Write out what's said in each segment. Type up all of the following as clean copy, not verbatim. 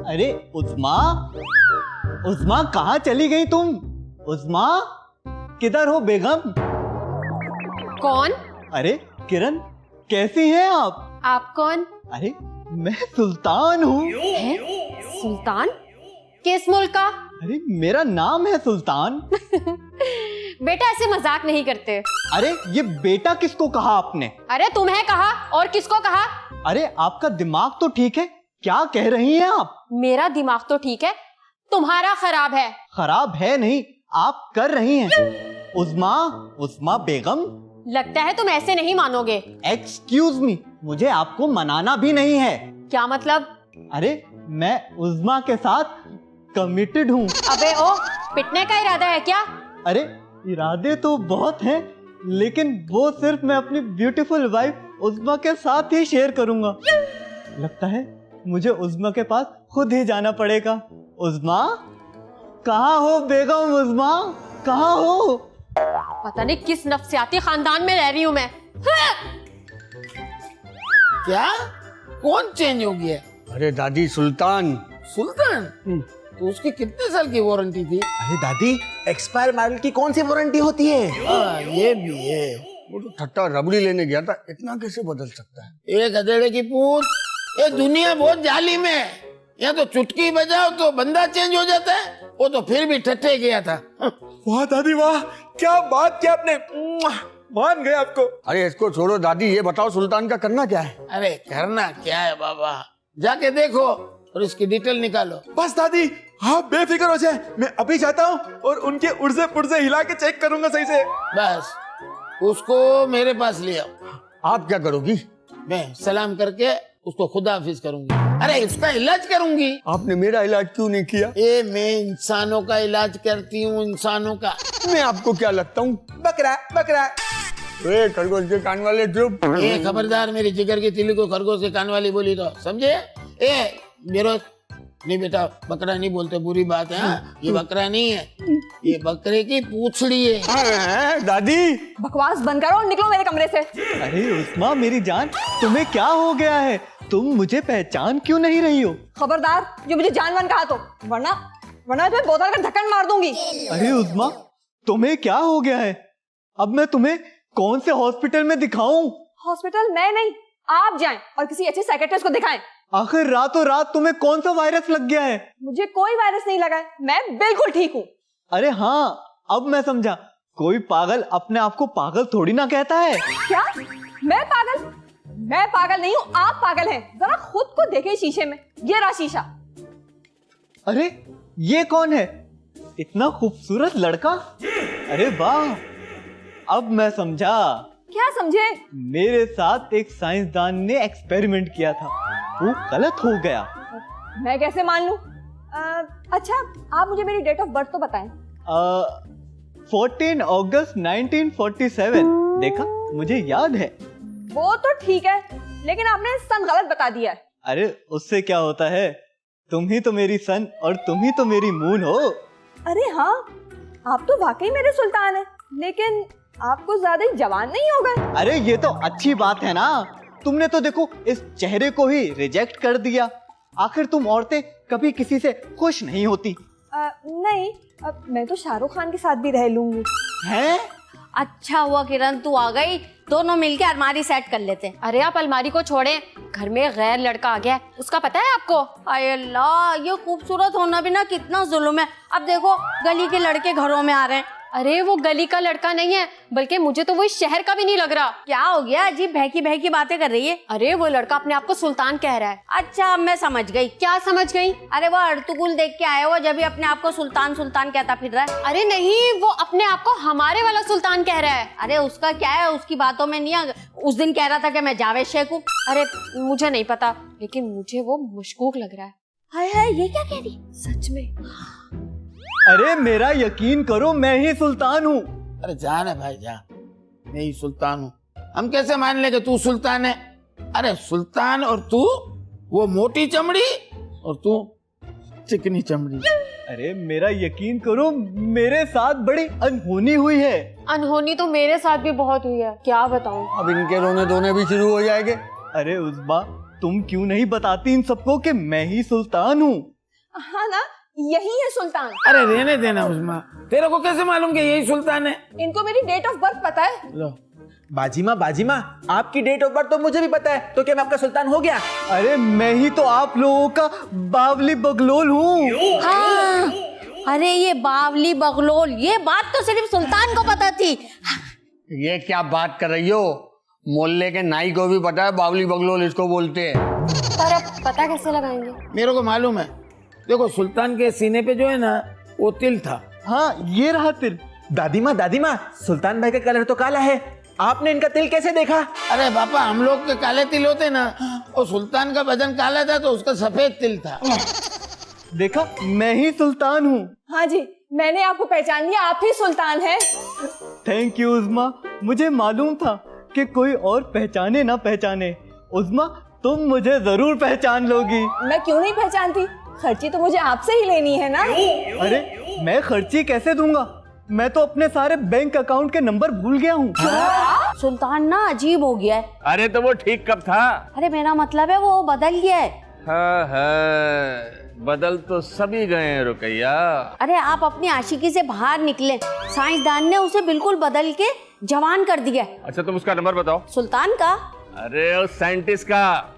अरे उस्मा, उस्मा कहाँ चली गई तुम? उस्मा, किधर हो बेगम? कौन? अरे किरण, कैसी हैं आप? आप कौन? अरे मैं सुल्तान हूँ। है? सुल्तान? किस मुल्क का? अरे मेरा नाम है सुल्तान। बेटा ऐसे मजाक नहीं करते। अरे ये बेटा किसको कहा आपने? अरे तुम्हें कहा, और किसको कहा? अरे आपका दिमाग तो ठीक है, क्या कह रही हैं आप? मेरा दिमाग तो ठीक है, तुम्हारा खराब है। खराब है नहीं, आप कर रही हैं। उस्मा, उस्मा बेगम। लगता है तुम ऐसे नहीं मानोगे। एक्सक्यूज मी, मुझे आपको मनाना भी नहीं है। क्या मतलब? अरे मैं उस्मा के साथ कमिटेड हूँ। अबे ओ, पिटने का इरादा है क्या? अरे इरादे तो बहुत हैं, लेकिन वो सिर्फ मैं अपनी ब्यूटीफुल वाइफ उस्मा के साथ ही शेयर करूंगा। लगता है मुझे उस्मा के पास खुद ही जाना पड़ेगा। उस्मा, कहाँ हो बेगम? उस्मा कहाँ हो? पता नहीं किस नफसियाती खानदान में रह रही हूँ मैं। क्या? कौन चेंज हो गया? अरे दादी, सुल्तान। सुल्तान? तो उसकी कितने साल की वारंटी थी? अरे दादी, एक्सपायर मॉडल की कौन सी वारंटी होती है? ये भी है। वो तो ठट्टा रबड़ी लेने गया था, इतना कैसे बदल सकता है? एक गधेड़े की पूछ। ये दुनिया बहुत जालिम है। यहाँ तो चुटकी बजाओ तो बंदा चेंज हो जाता है। वो तो फिर भी ठट्ठे गया था। वाह दादी वाह, क्या बात किया आपने, मान गए आपको। अरे इसको छोड़ो दादी, ये बताओ सुल्तान का करना क्या है? अरे करना क्या है बाबा, जाके देखो और इसकी डिटेल निकालो। बस दादी, आप बेफिक्र हो जाए, मैं अभी जाता हूँ और उनके उर्जे पुर्जे हिला के चेक करूंगा सही से। बस उसको मेरे पास ले आओ। आप क्या करोगी? मैं सलाम करके उसको खुदा हाफिज करूंगी। अरे इसका इलाज करूंगी। आपने मेरा इलाज क्यों नहीं किया? मैं इंसानों का इलाज करती हूँ, इंसानों का। मैं आपको क्या लगता हूँ? बकरा बकरा। खरगोश के कान वाले चुप। खबरदार, मेरी जिगर की तिली को खरगोश के कान वाली बोली तो समझे? मेरा नहीं बेटा, बकरा नहीं बोलते, बुरी बात है। ये बकरा नहीं है, ये बकरे की पूंछड़ी है। दादी बकवास बंद करो और निकलो मेरे कमरे से। अरे उस्मा मेरी जान, तुम्हें क्या हो गया है? तुम मुझे पहचान क्यों नहीं रही हो? खबरदार, जो मुझे जानवन कहा तो, वरना तुम्हें बोतल का ढक्कन मार दूंगी। अरे उस्मा, तुम्हें क्या हो गया है? अब मैं तुम्हें कौन से हॉस्पिटल में दिखाऊं? हॉस्पिटल मैं नहीं, आप जाएं और किसी अच्छे साइकियाट्रिस्ट को दिखाएं। आखिर रातों रात तुम्हें कौन सा वायरस लग गया है? मुझे कोई वायरस नहीं लगा है, मैं बिल्कुल ठीक हूँ। अरे हाँ, अब मैं समझा। कोई पागल अपने आप को पागल थोड़ी ना कहता है। क्या? मैं पागल? मैं पागल नहीं हूँ, आप पागल हैं। जरा खुद को देखें शीशे में, ये रहा शीशा। अरे ये कौन है? इतना खूबसूरत लड़का। अरे वाह, अब मैं समझा। क्या समझे? मेरे साथ एक साइंसदान ने एक्सपेरिमेंट किया था, वो गलत हो गया। मैं कैसे मान लूं? अच्छा, आप मुझे मेरी डेट ऑफ बर्थ तो बताएं। 14 अगस्त 1947। देखा, मुझे याद है। वो तो ठीक है, लेकिन आपने सन गलत बता दिया है। अरे उससे क्या होता है, तुम ही तो मेरी सन और तुम ही तो मेरी मून हो। अरे हाँ, आप तो वाकई मेरे सुल्तान हैं, लेकिन आप कुछ ज्यादा ही जवान नहीं हो गए। अरे ये तो अच्छी बात है ना, तुमने तो देखो इस चेहरे को ही रिजेक्ट कर दिया। आखिर तुम औरतें कभी किसी से खुश नहीं होती। नहीं, मैं तो शाहरुख खान के साथ भी रह लूंगी। हैं? अच्छा हुआ किरण तू आ गई, दोनों मिलके अलमारी सेट कर लेते हैं। अरे आप अलमारी को छोड़ें, घर में गैर लड़का आ गया है, उसका पता है आपको? हाय अल्लाह, ये खूबसूरत होना भी ना कितना जुल्म है। अब देखो गली के लड़के घरों में आ रहे हैं। अरे वो गली का लड़का नहीं है, बल्कि मुझे तो वो इस शहर का भी नहीं लग रहा। क्या हो गया, अजीब बहकी बहकी बातें कर रही है? अरे वो लड़का अपने आप को सुल्तान कह रहा है। अच्छा अब मैं समझ गई। क्या समझ गई? अरे वो अर्तुगुल देख के आया हुआ, जब भी अपने आप को सुल्तान सुल्तान कहता फिर रहा है। अरे नहीं, वो अपने आप को हमारे वाला सुल्तान कह रहा है। अरे उसका क्या है, उसकी बातों में नहीं आ। उस दिन कह रहा था कि मैं जावेद शेख हूँ। अरे मुझे नहीं पता, लेकिन मुझे वो मशकूक लग रहा है। हाय हाय, ये क्या कह रही? सच में? अरे मेरा यकीन करो, मैं ही सुल्तान हूँ। अरे जा ना भाई जा, मैं ही सुल्तान हूँ। हम कैसे मान ले कि तू सुल्तान है? अरे सुल्तान और तू, वो मोटी चमड़ी और तू चिकनी चमड़ी। अरे मेरा यकीन करो, मेरे साथ बड़ी अनहोनी हुई है। अनहोनी तो मेरे साथ भी बहुत हुई है, क्या बताऊं। अब इनके रोने धोने भी शुरू हो जाएंगे। अरे उज़्मा, तुम क्यों नहीं बताती इन सबको कि मैं ही सुल्तान हूँ? हाँ ना, यही है सुल्तान। अरे रहने देना उस्मा, तेरे को कैसे मालूम कि यही सुल्तान है? इनको मेरी डेट ऑफ बर्थ पता है। लो, बाजी माँ, आपकी डेट ऑफ बर्थ तो मुझे भी पता है, तो क्या मैं आपका सुल्तान हो गया? अरे मैं ही तो आप लोगों का बावली बगलोल हूँ। हाँ, अरे ये बावली बगलोल, ये बात तो सिर्फ सुल्तान को पता थी। ये क्या बात कर रही हो? मोहल्ले के नाई को भी पता है बावली बगलोल इसको बोलते हैं। पर अब पता कैसे लगाएंगे? मेरे को मालूम है। देखो सुल्तान के सीने पे जो है ना वो तिल था। हाँ, ये रहा तिल। दादी माँ, सुल्तान भाई का कलर तो काला है, आपने इनका तिल कैसे देखा? अरे पापा, हम लोग के काले तिल होते ना, और सुल्तान का बदन काला था तो उसका सफेद तिल था। देखा, मैं ही सुल्तान हूँ। हाँ जी, मैंने आपको पहचान लिया, आप ही सुल्तान हैं। थैंक यू उज़्मा, मुझे मालूम था कि कोई और पहचाने ना पहचाने, उज़्मा तुम मुझे जरूर पहचान लोगी। मैं क्यों नहीं पहचानती? खर्ची तो मुझे आपसे ही लेनी है ना। अरे मैं खर्ची कैसे दूंगा? मैं तो अपने सारे बैंक अकाउंट के नंबर भूल गया हूँ। सुल्तान ना अजीब हो गया है। अरे तो वो ठीक कब था? अरे मेरा मतलब है वो बदल गया है। हाँ, बदल तो सभी गए हैं रुकैया। अरे आप अपनी आशिकी से बाहर निकले, साइंसदान ने उसे बिल्कुल बदल के जवान कर दिया। अच्छा तुम उसका नंबर बताओ। सुल्तान का? अरे उस साइंटिस्ट का।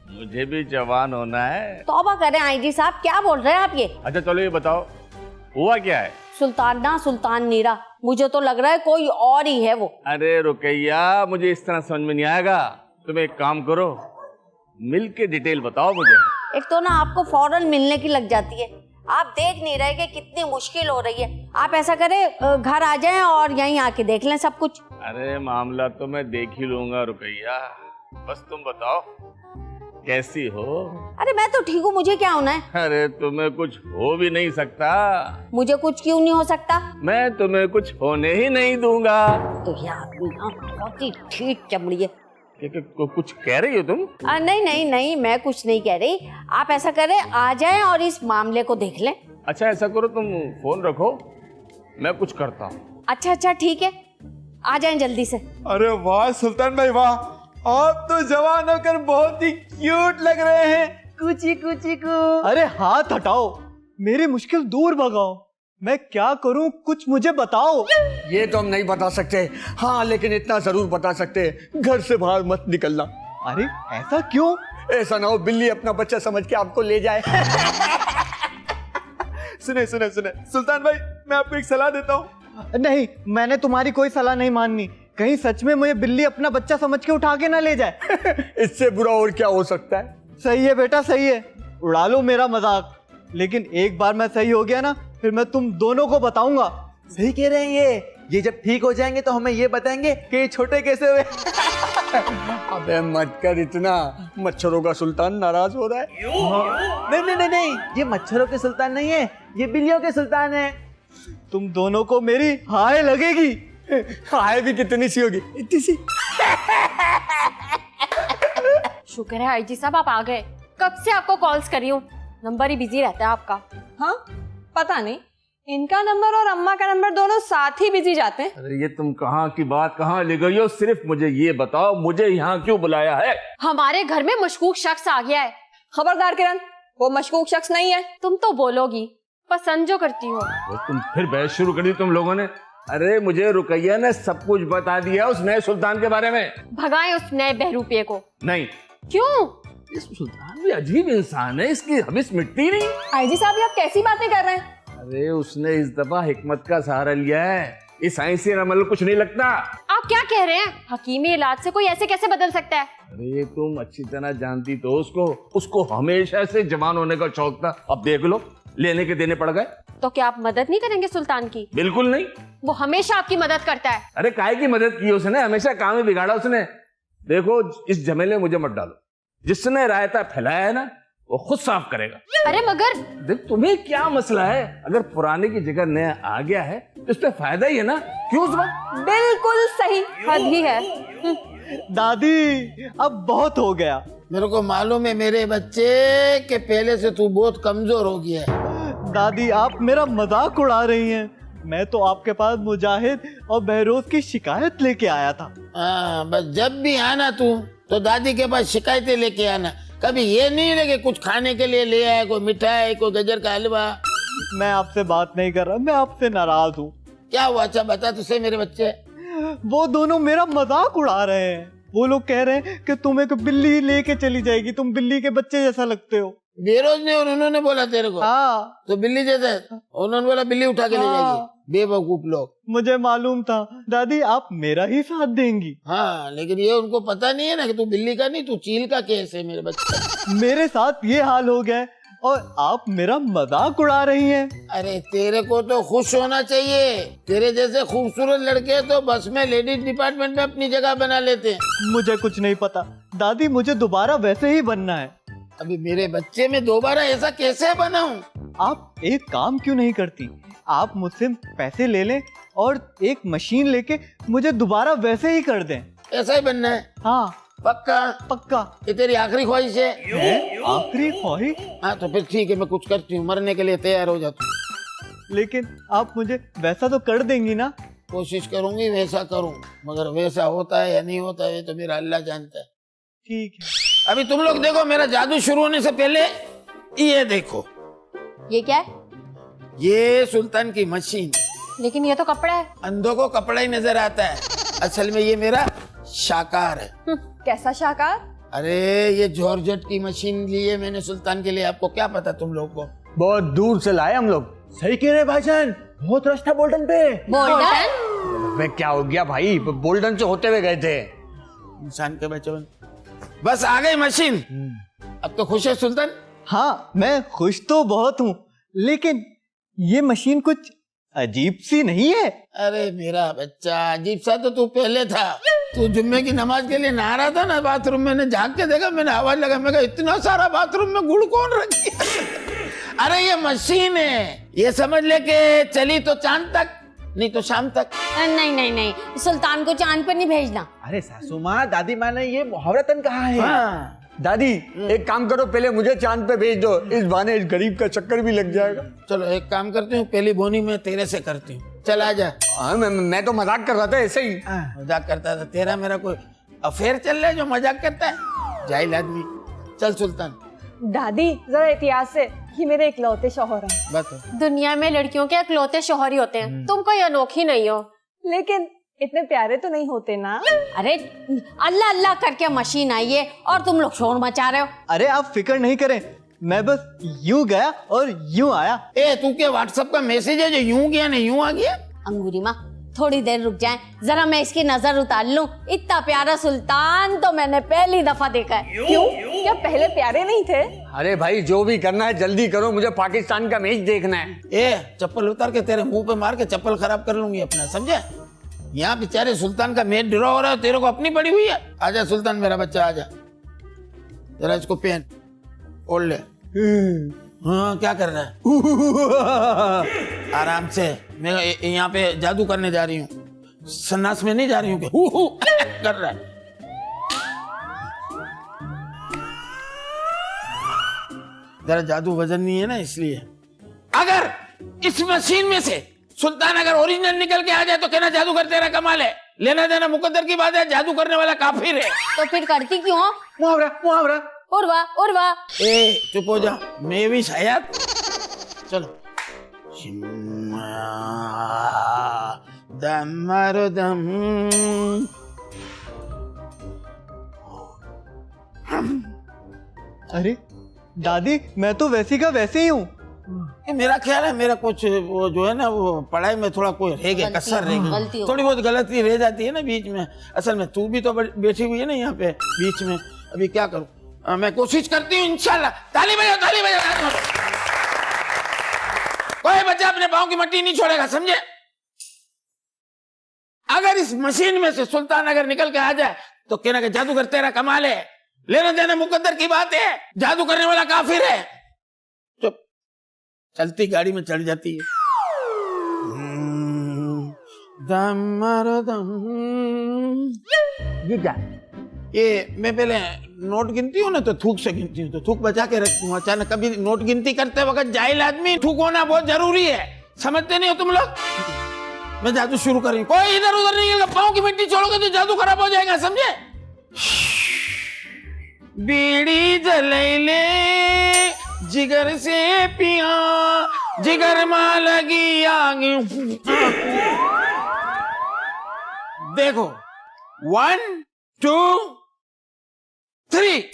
मुझे भी जवान होना है। तौबा करें आईजी साहब, क्या बोल रहे हैं आप ये? अच्छा चलो ये बताओ, हुआ क्या है? सुल्तान ना सुल्तान नीरा, मुझे तो लग रहा है कोई और ही है वो। अरे रुकैया, मुझे इस तरह समझ में नहीं आएगा। तुम एक काम करो, मिल के डिटेल बताओ मुझे। एक तो ना आपको फौरन मिलने की लग जाती है, आप देख नहीं रहे कि कितनी मुश्किल हो रही है। आप ऐसा करें, घर आ जाएं और यहीं आके देख लें सब कुछ। अरे मामला तो मैं देख ही लूंगा रुकैया, बस तुम बताओ कैसी हो? अरे मैं तो ठीक हूँ, मुझे क्या होना है? अरे तुम्हें कुछ हो भी नहीं सकता। मुझे कुछ क्यों नहीं हो सकता? मैं तुम्हें कुछ होने ही नहीं दूंगा। तो ये आदमी ना बहुत ही ठीक चमड़ी है। कुछ कह रही हो तुम? नहीं, मैं कुछ नहीं कह रही। आप ऐसा करें, आ जाएं और इस मामले को देख लें। अच्छा ऐसा करो, तुम फोन रखो, मैं कुछ करता हूँ। अच्छा ठीक है, आ जाएं जल्दी से। अरे वाह सुल्तान भाई वाह, आप तो जवान होकर बहुत ही क्यूट लग रहे हैं। कुची कुची कू। अरे हाथ हटाओ, मेरी मुश्किल दूर भगाओ। मैं क्या करूं, कुछ मुझे बताओ। ये तो हम नहीं बता सकते, हाँ लेकिन इतना जरूर बता सकते, घर से बाहर मत निकलना। अरे ऐसा क्यों? ऐसा ना हो बिल्ली अपना बच्चा समझ के आपको ले जाए। सुने सुल्तान भाई, मैं आपको एक सलाह देता हूँ। नहीं, मैंने तुम्हारी कोई सलाह नहीं माननी। कहीं सच में मुझे बिल्ली अपना बच्चा समझ के उठा के ना ले जाए। इससे बुरा और क्या हो सकता है? सही है बेटा, सही है, उड़ा लो मेरा मजाक। लेकिन एक बार मैं सही हो गया ना, फिर मैं तुम दोनों को बताऊंगा। सही कह रहे हैं ये जब ठीक हो जाएंगे तो हमें ये बताएंगे कि ये छोटे कैसे हुए। अबे मत कर इतना, मच्छरों का सुल्तान नाराज हो रहा है। नहीं, ये मच्छरों के सुल्तान नहीं है, ये बिल्लियों के सुल्तान है। तुम दोनों को मेरी हाय लगेगी। हाय भी कितनी सी होगी, इतनी सी। शुक्र है आईजी साहब आप आ गए। कब से आपको कॉल्स कर रही हूँ, नंबर ही बिजी रहता है आपका। हाँ, पता नहीं, इनका नंबर और अम्मा का नंबर दोनों साथ ही बिजी जाते हैं। अरे ये तुम कहाँ की बात कहाँ ले गई हो? सिर्फ मुझे ये बताओ, मुझे यहाँ क्यों बुलाया है? हमारे घर में मशकूक शख्स आ गया है। खबरदार किरण, वो मशकूक शख्स नहीं है। तुम तो बोलोगी, पसंद जो करती हो। वो तुम फिर बहस शुरू कर दी तुम लोगों ने। अरे मुझे रुकैया ने सब कुछ बता दिया उस नए सुल्तान के बारे में। भगाए उस नए बहरूपिये को। नहीं, क्यों? ये सुल्तान भी अजीब इंसान है, इसकी हविस मिटती नहीं। आईजी साहब, ये आप कैसी बातें कर रहे हैं? अरे उसने इस दफा हिकमत का सहारा लिया है, इस साइंसी अमल कुछ नहीं लगता। आप क्या कह रहे हैं? हकीमी इलाज से कोई ऐसे कैसे बदल सकता है? अरे तुम अच्छी तरह जानती तो उसको हमेशा से जवान होने का शौक था। अब देख लो, लेने के देने पड़ गए। तो क्या आप मदद नहीं करेंगे सुल्तान की? बिल्कुल नहीं। वो हमेशा आपकी मदद करता है। अरे काहे की मदद की उसने? हमेशा काम ही बिगाड़ा उसने। देखो इस झमेले में मुझे मत डालो, जिसने रायता फैलाया है ना वो खुद साफ करेगा। अरे मगर देख तुम्हें क्या मसला है? अगर पुराने की जगह नया आ गया है तो इस पे फायदा ही है ना, क्यों उस वक्त? बिल्कुल सही, हद ही है। दादी अब बहुत हो गया। मेरे को मालूम है मेरे बच्चे कि पहले से तू बहुत कमजोर हो गया है। दादी आप मेरा मजाक उड़ा रही हैं। मैं तो आपके पास मुजाहिद और बहरोज की शिकायत लेके आया था। हाँ, बस जब भी आना तू तो दादी के पास शिकायतें लेके आना। कभी ये नहीं लगे कुछ खाने के लिए ले आए, कोई मिठाई, कोई गजर का हलवा। मैं आपसे बात नहीं कर रहा, मैं आपसे नाराज हूँ। क्या हुआ? अच्छा बता तुझसे मेरे बच्चे। वो दोनों मेरा मजाक उड़ा रहे हैं। वो लोग कह रहे हैं कि तुम एक बिल्ली लेके चली जाएगी, तुम बिल्ली के बच्चे जैसा लगते हो। बेरोज ने और उन्होंने बोला तेरे को? हाँ, तो बिल्ली जैसा है? उन्होंने बोला बिल्ली उठा के ले जाएगी। बेवकूफ लोग। मुझे मालूम था दादी आप मेरा ही साथ देंगी। हाँ, लेकिन ये उनको पता नहीं है ना कि तू बिल्ली का नहीं, तू चील का केस है मेरे बच्चे। मेरे साथ ये हाल हो गया है और आप मेरा मजाक उड़ा रही हैं। अरे तेरे को तो खुश होना चाहिए। तेरे जैसे खूबसूरत लड़के तो बस में लेडीज डिपार्टमेंट में अपनी जगह बना लेते हैं। मुझे कुछ नहीं पता दादी, मुझे दोबारा वैसे ही बनना है। अभी मेरे बच्चे में दोबारा ऐसा कैसे बनाऊं? आप एक काम क्यों नहीं करती, आप मुझसे पैसे ले लें और एक मशीन लेके मुझे दोबारा वैसे ही कर दें। ऐसा ही बनना है? हाँ पक्का? पक्का। ये तेरी आखिरी ख्वाहिश है? आखिरी ख्वाहिश? हाँ तो फिर ठीक है, मैं कुछ करती हूँ, मरने के लिए तैयार हो जाता हूँ। लेकिन आप मुझे वैसा तो कर देंगी ना? कोशिश करूंगी वैसा करूँ, मगर वैसा होता है या नहीं होता है तो मेरा अल्लाह जानता है। ठीक है। अभी तुम लोग देखो, मेरा जादू शुरू होने से पहले ये देखो, ये क्या है? ये सुल्तान की मशीन। लेकिन ये तो कपड़ा है। अंधों को कपड़ा ही नजर आता है, असल में ये मेरा शाकार है। कैसा शाकार? अरे ये जॉर्जेट की मशीन ली है मैंने सुल्तान के लिए। आपको क्या पता तुम लोग को? बहुत दूर से लाए हम लोग। सही कह रहे भाईजान, बहुत रश था बोल्टन पे। बोल्टन? मैं क्या हो गया भाई, बोल्टन से होते हुए गए थे। इंसान के बच्चे बस आ गई मशीन। अब तो खुश है सुल्तान? हाँ मैं खुश तो बहुत हूँ, लेकिन ये मशीन कुछ अजीब सी नहीं है? अरे मेरा बच्चा, अजीब सा तो तू पहले था। तू जुम्मे की नमाज के लिए नहा रहा था ना बाथरूम में, मैंने झांक के देखा, मैंने आवाज लगा, मैं कहा इतना सारा बाथरूम में गुड़ कौन रखी है? अरे ये मशीन है, ये समझ ले के चली तो चांद तक, नहीं तो शाम तक। नहीं नहीं नहीं, सुल्तान को चांद पर नहीं भेजना। अरे सासू माँ, दादी माँ ने ये मुहावरतन कहा है। हाँ। दादी एक काम करो, पहले मुझे चांद पे भेज दो, इस बहाने इस गरीब का चक्कर भी लग जाएगा। चलो एक काम करती हूँ, पहली बोनी मैं तेरे से करती हूँ। चल आ जा। हाँ, मैं तो मजाक कर रहा था ऐसे ही। मजाक करता था? तेरा मेरा कोई अफेयर चल रहा है जो मजाक करता है? जाहिल आदमी। चल सुल्तान। दादी जरा एहतियात से, ये मेरे इकलौते शौहर हैं। बता। दुनिया में लड़कियों के इकलौते शौहर ही होते हैं, तुम कोई अनोखी नहीं हो। लेकिन इतने प्यारे तो नहीं होते ना? अरे अल्लाह अल्लाह करके मशीन आई है और तुम लोग शोर मचा रहे हो। अरे आप फिक्र नहीं करें, मैं बस यूं गया और यूं आया। ए तू क्या व्हाट्सएप का मैसेज है जो यूं गया नहीं यूं आ गया? अंगूरी माँ थोड़ी देर रुक जाए, जरा मैं इसकी नजर उतार लूं। इतना प्यारा सुल्तान तो मैंने पहली दफा देखा है। क्यों? क्या पहले प्यारे नहीं थे? अरे भाई जो भी करना है जल्दी करो, मुझे पाकिस्तान का मैच देखना है। ए चप्पल उतार के तेरे मुंह पे मार के चप्पल खराब कर लूंगी अपना, समझे? यहाँ बेचारे सुल्तान का मैच ड्रॉ हो रहा है, तेरे को अपनी पड़ी हुई है। आजा सुल्तान मेरा बच्चा, आजा जरा इसको पहन ओढ़ ले। हाँ क्या कर रहा है? आराम से, मैं यहाँ पे जादू करने जा रही हूँ, सन्नास में नहीं जा रही हूँ कि कर रहा है। जरा जादू वजन नहीं है ना, इसलिए। अगर इस मशीन में से सुल्तान अगर ओरिजिनल निकल के आ जाए तो कहना जादूगर तेरा कमाल है, लेना देना मुकद्दर की बात है, जादू करने वाला काफिर है। तो फिर करती क्यों हो? मुहावरा मुहावरा। उर्वा उर्वा। ए चुप हो जा, मैं भी शायद। चलो। दम दम। अरे दादी मैं तो वैसी का वैसे ही हूँ। मेरा ख्याल है मेरा कुछ वो जो है ना, वो पढ़ाई में थोड़ा कोई रह गया, कसर रह गलती गई, हो थोड़ी बहुत गलती रह जाती है ना बीच में। असल में तू भी तो बैठी हुई है ना यहाँ पे बीच में, अभी क्या करूँ? मैं कोशिश करती हूँ इंशाल्लाह। ताली बजाओ, ताली बजाओ। कोई बच्चा अपने पाँव की मट्टी नहीं छोड़ेगा, समझे? अगर इस मशीन में से सुल्तान अगर निकल के आ जाए तो कहना कि जादूगर तेरा कमाल है, लेना देना मुकद्दर की बात है, जादू करने वाला काफिर है। चुप। चलती गाड़ी में चढ़ जाती है। ये क्या? ये मैं पहले नोट गिनती हूँ ना तो थूक से गिनती हूँ, तो थूक बचा के रखती हूँ। अचानक कभी नोट गिनती करते वक्त जाहिल आदमी, थूक होना बहुत जरूरी है, समझते नहीं हो तुम लोग? मैं जादू शुरू कर रही हूँ, कोई इधर उधर नहीं, पाँव की मिट्टी छोड़ोगे तो जादू खराब हो जाएगा, समझे? बीड़ी जलैले जिगर से पिया जिगर मां लगी आग। देखो 1 2 3।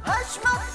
Hush,